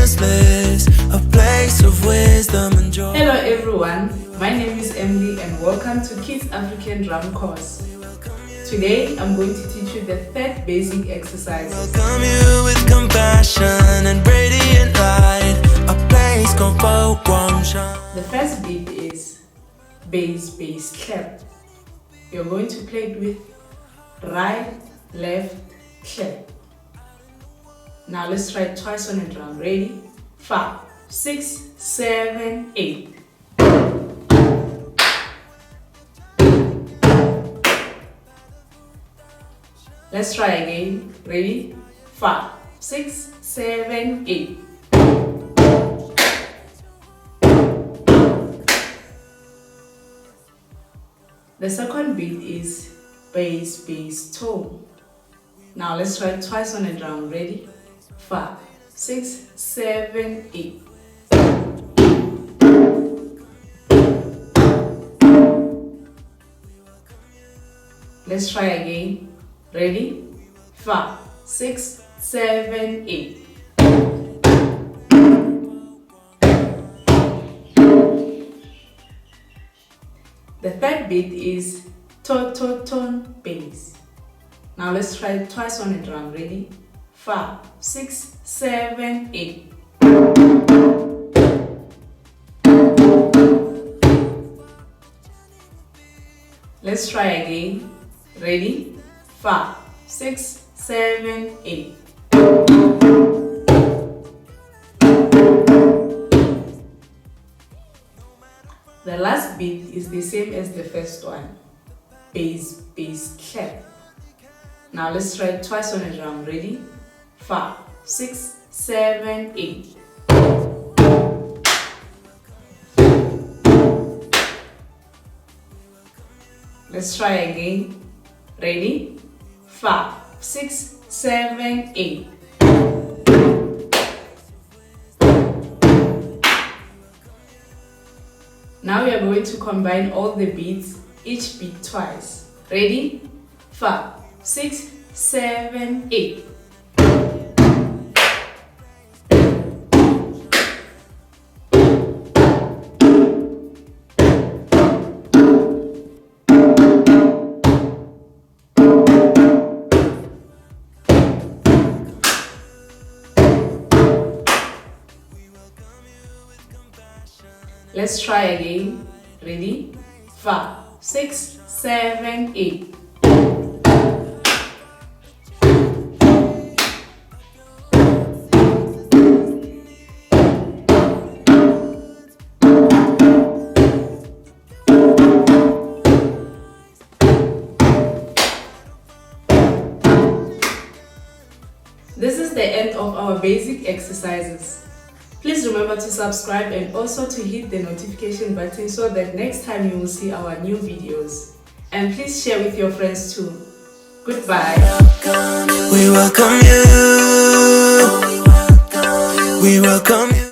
limitless, a place of wisdom and joy. Hello everyone, my name is Emily and welcome to Kids African Drum course. Today I'm going to teach you the third basic exercises. Welcome you with compassion and radiant light, a place called Guangshan. The first beat is bass clap. You're going to play it with right, left, clap. Now let's try it twice on a drum. Ready? 5, 6, 7, 8. Let's try again. Ready? 5, 6, 7, 8. The second beat is bass tone. Now let's try it twice on a drum. Ready? 5, 6, 7, 8. Let's try again. Ready? 5, 6, 7, 8. The third beat is tone bass. Now let's try it twice on a drum. Ready? 5, 6, 7, 8. Let's try again. Ready? 5, 6, 7, 8. The last beat is the same as the first one. Bass clap. Now let's try it twice on a drum. Ready? 5, 6, 7, 8. Let's try again. Ready? 5, 6, 7, 8. Now we are going to combine all the beats, each beat twice. Ready? 5, 6, 7, 8. Let's try again. Ready? 5, 6, 7, 8. This is the end of our basic exercises. Please remember to subscribe and also to hit the notification button so that next time you will see our new videos. And please share with your friends too. Goodbye. We welcome you. We welcome you.